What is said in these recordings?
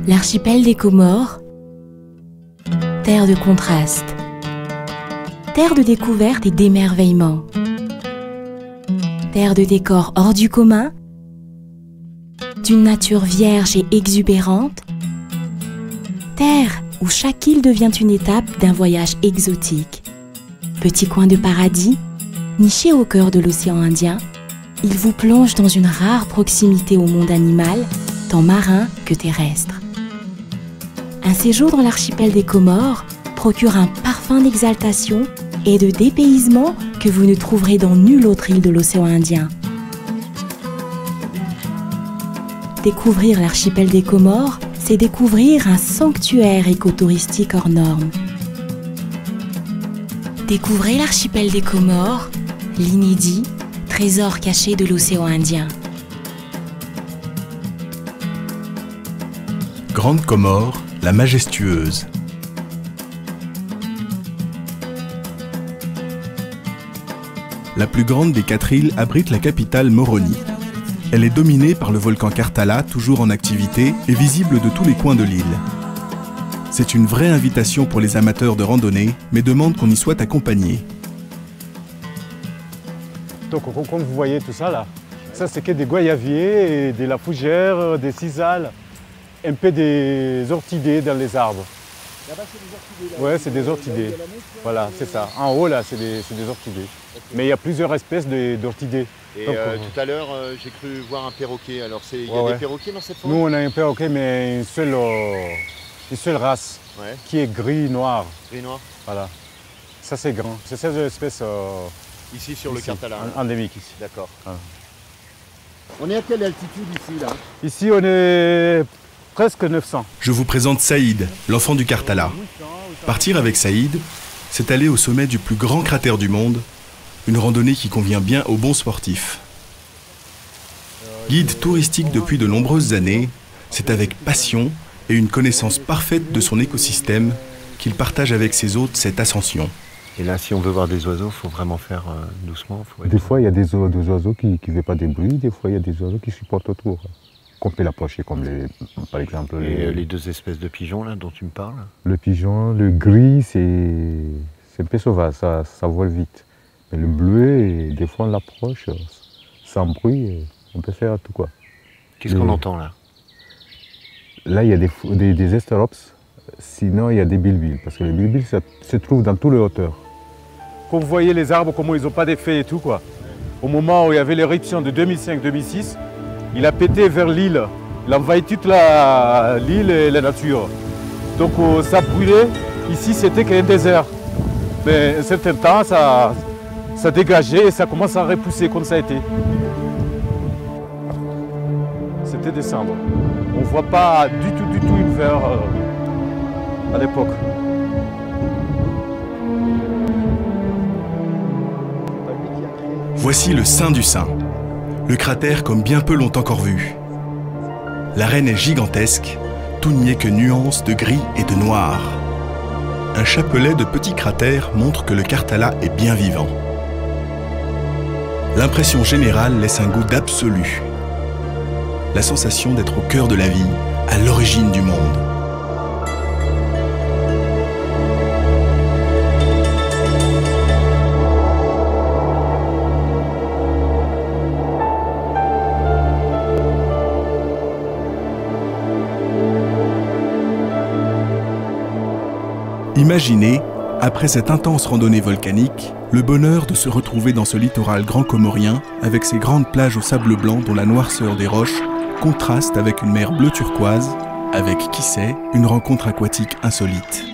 L'archipel des Comores, terre de contraste, terre de découverte et d'émerveillement, terre de décors hors du commun, d'une nature vierge et exubérante, terre où chaque île devient une étape d'un voyage exotique. Petit coin de paradis, niché au cœur de l'océan Indien, il vous plonge dans une rare proximité au monde animal, tant marin que terrestre. Un séjour dans l'archipel des Comores procure un parfum d'exaltation et de dépaysement que vous ne trouverez dans nulle autre île de l'océan Indien. Découvrir l'archipel des Comores, c'est découvrir un sanctuaire écotouristique hors norme. Découvrez l'archipel des Comores, l'inédit trésor caché de l'océan Indien. Grande Comore, la majestueuse. La plus grande des 4 îles abrite la capitale Moroni. Elle est dominée par le volcan Karthala, toujours en activité et visible de tous les coins de l'île. C'est une vraie invitation pour les amateurs de randonnée, mais demande qu'on y soit accompagné. Donc comme vous voyez tout ça là, ça c'est que des goyaviers, et de la fougère, des cisales, un peu des orchidées dans les arbres. Là-bas c'est des orchidées là. Ouais, c'est des orchidées. Voilà, c'est ça. En haut là, c'est des orchidées. Mais il y a plusieurs espèces d'orchidées. Et donc, tout à l'heure, j'ai cru voir un perroquet. Alors il y a des perroquets dans cette forêt? Nous on a un perroquet, mais une seule race, qui est gris-noir. Gris-noir. Voilà. Ça c'est grand. C'est cette espèce. Ici sur le Karthala. Endémique ici. D'accord. Ah. On est à quelle altitude ici là? Ici on est presque 900. Je vous présente Saïd, l'enfant du Karthala. Partir avec Saïd, c'est aller au sommet du plus grand cratère du monde, une randonnée qui convient bien aux bons sportifs. Guide touristique depuis de nombreuses années, c'est avec passion et une connaissance parfaite de son écosystème qu'il partage avec ses hôtes cette ascension. Et là, si on veut voir des oiseaux, il faut vraiment faire doucement. Des fois, il y a des oiseaux qui ne veulent pas des bruits, des fois, il y a des oiseaux qui supportent autour. Qu'on peut l'approcher, comme par exemple... les 2 espèces de pigeons là, dont tu me parles? Le pigeon, le gris, c'est un peu sauvage, ça vole vite. Mais le bleu, des fois, on l'approche sans bruit, on peut faire tout quoi. Qu'est-ce qu'on entend là? Là, il y a des estérops, sinon il y a des bilbilles, parce que les bilbilles se trouvent dans toutes les hauteurs. Quand vous voyez les arbres, comment ils n'ont pas d'effet et tout, quoi. Au moment où il y avait l'éruption de 2005-2006, il a pété vers l'île. Il a envahi toute l'île et la nature. Donc ça brûlait. Ici, c'était qu'un désert. Mais un certain temps, ça dégageait et ça commence à repousser comme ça a été. C'était décembre. On ne voit pas du tout l'hiver à l'époque. Voici le Saint du Saint, le cratère comme bien peu l'ont encore vu. L'arène est gigantesque, tout n'y est que nuances de gris et de noir. Un chapelet de petits cratères montre que le Karthala est bien vivant. L'impression générale laisse un goût d'absolu. La sensation d'être au cœur de la vie, à l'origine du monde. Imaginez, après cette intense randonnée volcanique, le bonheur de se retrouver dans ce littoral grand comorien avec ses grandes plages au sable blanc dont la noirceur des roches contraste avec une mer bleu turquoise, avec, qui sait, une rencontre aquatique insolite.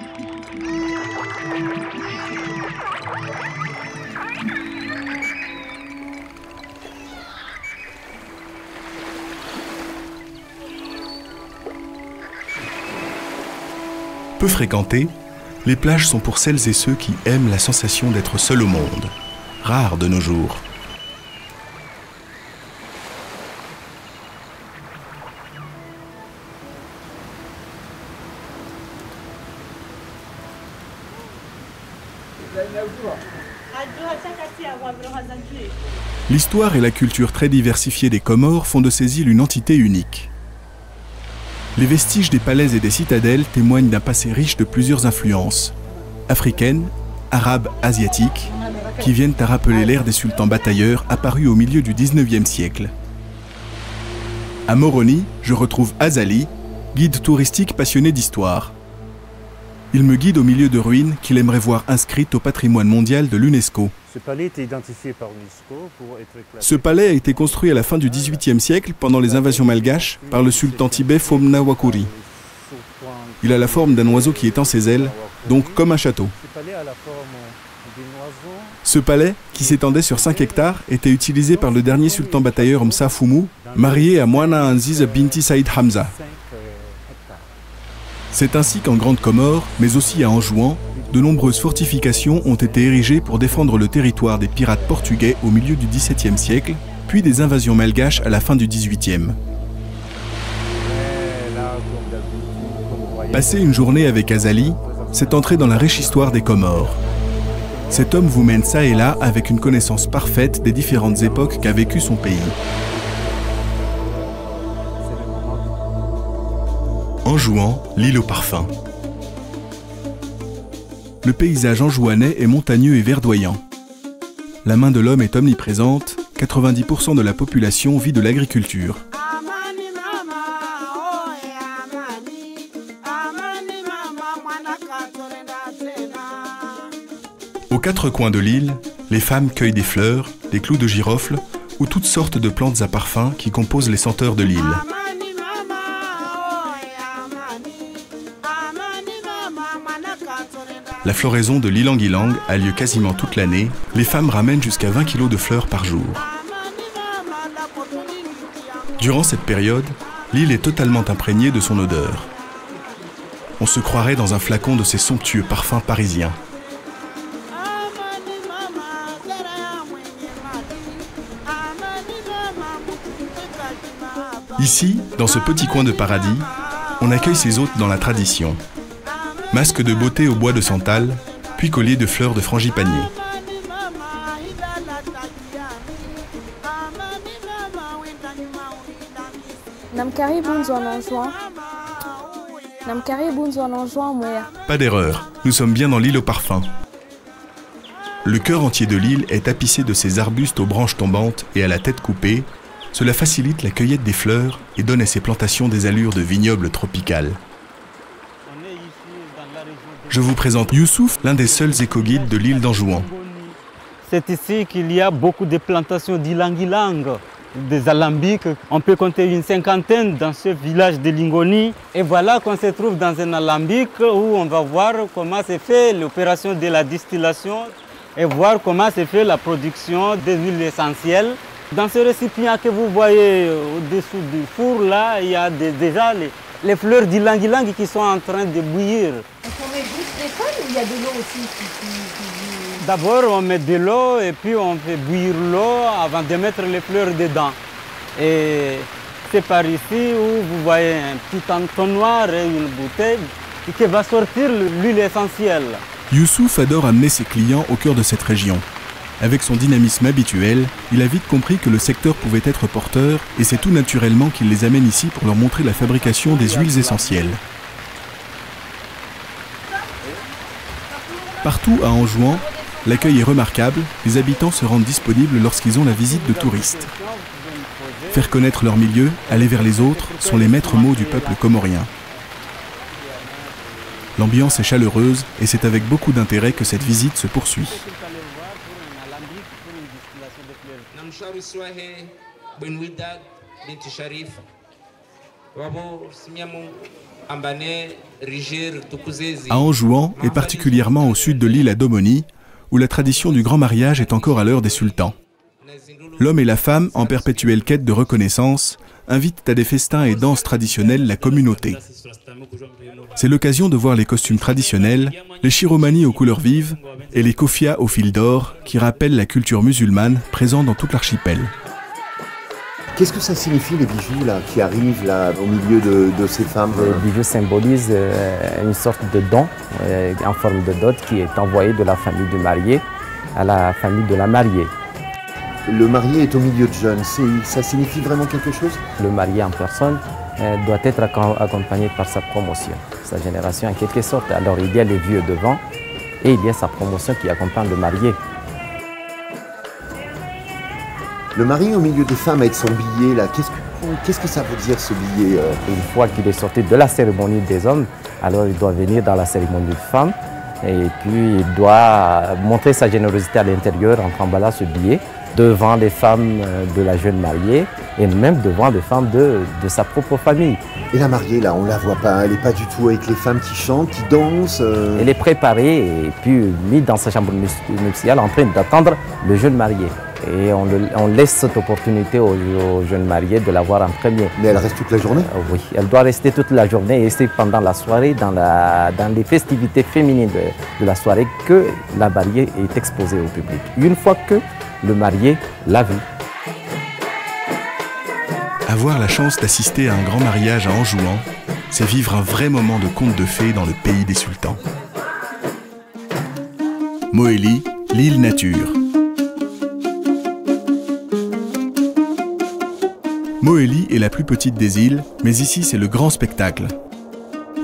Peu fréquentées, les plages sont pour celles et ceux qui aiment la sensation d'être seul au monde, rare de nos jours. L'histoire et la culture très diversifiée des Comores font de ces îles une entité unique. Les vestiges des palais et des citadelles témoignent d'un passé riche de plusieurs influences, africaines, arabes, asiatiques, qui viennent à rappeler l'ère des sultans batailleurs apparus au milieu du 19e siècle. À Moroni, je retrouve Azali, guide touristique passionné d'histoire. Il me guide au milieu de ruines qu'il aimerait voir inscrites au patrimoine mondial de l'UNESCO. Ce palais était identifié par l'UNESCO pour être classé. Ce palais a été construit à la fin du XVIIIe siècle, pendant les invasions malgaches, par le sultan tibet Fomna Wakuri. Il a la forme d'un oiseau qui étend ses ailes, donc comme un château. Ce palais, qui s'étendait sur 5 hectares, était utilisé par le dernier sultan batailleur Msa Fumu, marié à Moana Anziz Binti Saïd Hamza. C'est ainsi qu'en Grande Comore, mais aussi à Anjouan, de nombreuses fortifications ont été érigées pour défendre le territoire des pirates portugais au milieu du XVIIe siècle, puis des invasions malgaches à la fin du XVIIIe. Passer une journée avec Azali, c'est entrer dans la riche histoire des Comores. Cet homme vous mène ça et là avec une connaissance parfaite des différentes époques qu'a vécu son pays. Anjouan, l'île au parfum. Le paysage anjouanais est montagneux et verdoyant. La main de l'homme est omniprésente, 90% de la population vit de l'agriculture. Aux 4 coins de l'île, les femmes cueillent des fleurs, des clous de girofle ou toutes sortes de plantes à parfum qui composent les senteurs de l'île. La floraison de l'ilang-ilang a lieu quasiment toute l'année. Les femmes ramènent jusqu'à 20 kg de fleurs par jour. Durant cette période, l'île est totalement imprégnée de son odeur. On se croirait dans un flacon de ces somptueux parfums parisiens. Ici, dans ce petit coin de paradis, on accueille ses hôtes dans la tradition. Masque de beauté au bois de santal, puis collier de fleurs de frangipanier. Pas d'erreur, nous sommes bien dans l'île au parfum. Le cœur entier de l'île est tapissé de ces arbustes aux branches tombantes et à la tête coupée. Cela facilite la cueillette des fleurs et donne à ces plantations des allures de vignoble tropical. Je vous présente Youssouf, l'un des seuls éco-guides de l'île d'Anjouan. C'est ici qu'il y a beaucoup de plantations d'ilang-ilang, des alambics. On peut compter une 50aine dans ce village de Lingoni. Et voilà qu'on se trouve dans un alambic où on va voir comment se fait l'opération de la distillation et voir comment se fait la production des huiles essentielles. Dans ce récipient que vous voyez au-dessous du four, là, il y a déjà les fleurs d'ilang-ilang qui sont en train de bouillir. On met juste les feuilles ou il y a de l'eau aussi D'abord, on met de l'eau et puis on fait bouillir l'eau avant de mettre les fleurs dedans. Et c'est par ici où vous voyez un petit entonnoir et une bouteille qui va sortir l'huile essentielle. Youssouf adore amener ses clients au cœur de cette région. Avec son dynamisme habituel, il a vite compris que le secteur pouvait être porteur et c'est tout naturellement qu'il les amène ici pour leur montrer la fabrication des huiles essentielles. Partout à Anjouan, l'accueil est remarquable, les habitants se rendent disponibles lorsqu'ils ont la visite de touristes. Faire connaître leur milieu, aller vers les autres, sont les maîtres mots du peuple comorien. L'ambiance est chaleureuse et c'est avec beaucoup d'intérêt que cette visite se poursuit. À Anjouan, et particulièrement au sud de l'île à Domoni, où la tradition du grand mariage est encore à l'heure des sultans. L'homme et la femme, en perpétuelle quête de reconnaissance, invitent à des festins et danses traditionnelles la communauté. C'est l'occasion de voir les costumes traditionnels, les chiromanies aux couleurs vives et les kofias au fil d'or qui rappellent la culture musulmane présente dans toute l'archipel. Qu'est-ce que ça signifie les bijoux là, qui arrivent là, au milieu de ces femmes? Les bijoux symbolisent une sorte de don en forme de dot qui est envoyé de la famille du marié à la famille de la mariée. Le marié est au milieu de jeunes, ça signifie vraiment quelque chose? Le marié en personne doit être accompagnée par sa promotion, sa génération en quelque sorte. Alors il y a les vieux devant et il y a sa promotion qui accompagne le marié. Le marié au milieu des femmes avec son billet, là, qu'est-ce que ça veut dire ce billet Une fois qu'il est sorti de la cérémonie des hommes, alors il doit venir dans la cérémonie des femmes et puis il doit montrer sa générosité à l'intérieur en emballant ce billet devant les femmes de la jeune mariée et même devant les femmes de sa propre famille. Et la mariée, là, on ne la voit pas, elle n'est pas du tout avec les femmes qui chantent, qui dansent Elle est préparée et puis mise dans sa chambre nuptiale en train d'attendre le jeune marié. Et on laisse cette opportunité aux jeunes mariés de la voir en premier. Mais elle reste toute la journée Oui, elle doit rester toute la journée et c'est pendant la soirée, dans les festivités féminines de la soirée que la mariée est exposée au public. Une fois que le marié l'a vue. Avoir la chance d'assister à un grand mariage à Anjouan, c'est vivre un vrai moment de conte de fées dans le pays des sultans. Mohéli, l'île nature. Mohéli est la plus petite des îles, mais ici c'est le grand spectacle.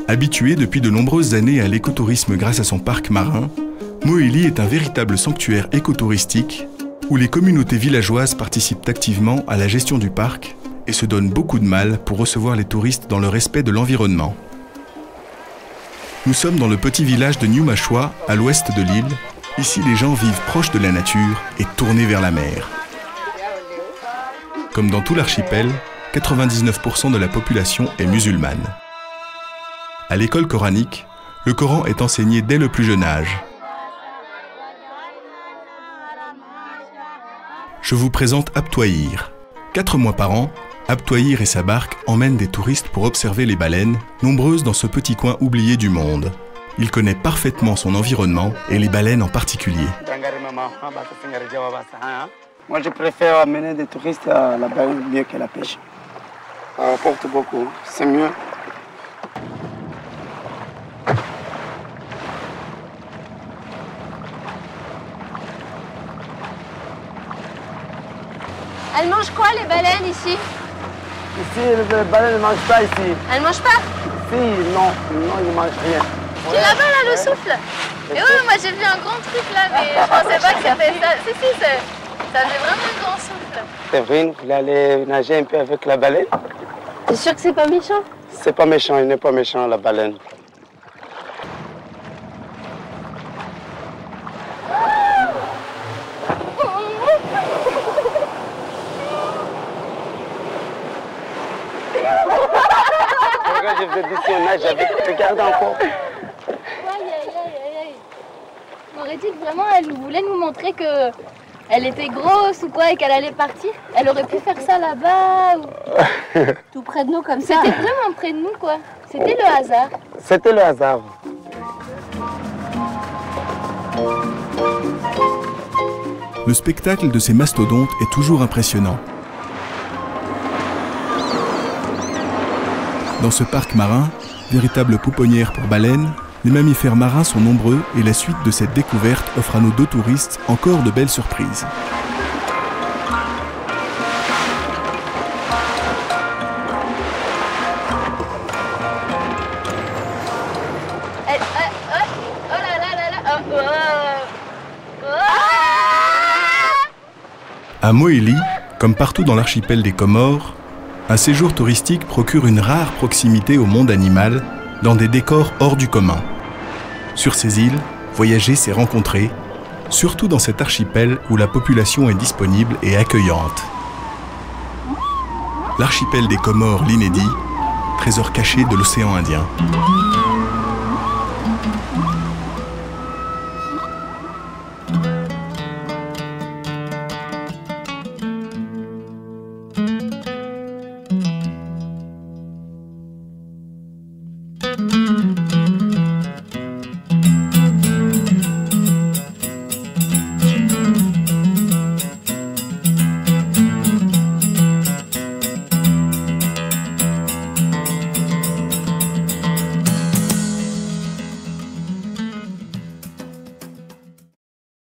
Habitué depuis de nombreuses années à l'écotourisme grâce à son parc marin, Mohéli est un véritable sanctuaire écotouristique où les communautés villageoises participent activement à la gestion du parc et se donnent beaucoup de mal pour recevoir les touristes dans le respect de l'environnement. Nous sommes dans le petit village de Niumachoua, à l'ouest de l'île. Ici, les gens vivent proches de la nature et tournés vers la mer. Comme dans tout l'archipel, 99% de la population est musulmane. À l'école coranique, le Coran est enseigné dès le plus jeune âge. Je vous présente Abtouahir. 4 mois par an, Abtouahir et sa barque emmènent des touristes pour observer les baleines, nombreuses dans ce petit coin oublié du monde. Il connaît parfaitement son environnement et les baleines en particulier. Moi, je préfère amener des touristes à la baleine mieux que la pêche. Ça rapporte beaucoup, c'est mieux. Elles mangent quoi les baleines ici? Ici, les baleines ne mangent pas ici. Elles mangent pas? Si, non, ils ne mangent rien. Tu là-bas là le souffle? Et oui, moi j'ai vu un grand truc là, mais je pensais pas que c'était ça. Si, ça fait vraiment un grand souffle. C'est vrai, vous voulez aller nager un peu avec la baleine? T'es sûr que c'est pas méchant? C'est pas méchant, il n'est pas méchant la baleine. Regarde, je vous ai dit si on nage avec, regarde encore. M'aurait-il que vraiment elle voulait nous montrer que elle était grosse ou quoi et qu'elle allait partir? Elle aurait pu faire ça là-bas ou tout près de nous comme ça. C'était vraiment près de nous quoi. C'était le hasard. C'était le hasard. Le spectacle de ces mastodontes est toujours impressionnant. Dans ce parc marin, véritable pouponnière pour baleines, les mammifères marins sont nombreux et la suite de cette découverte offre à nos 2 touristes encore de belles surprises. À Mohéli, comme partout dans l'archipel des Comores, un séjour touristique procure une rare proximité au monde animal dans des décors hors du commun. Sur ces îles, voyager c'est rencontrer, surtout dans cet archipel où la population est disponible et accueillante. L'archipel des Comores, l'inédit, trésor caché de l'océan Indien.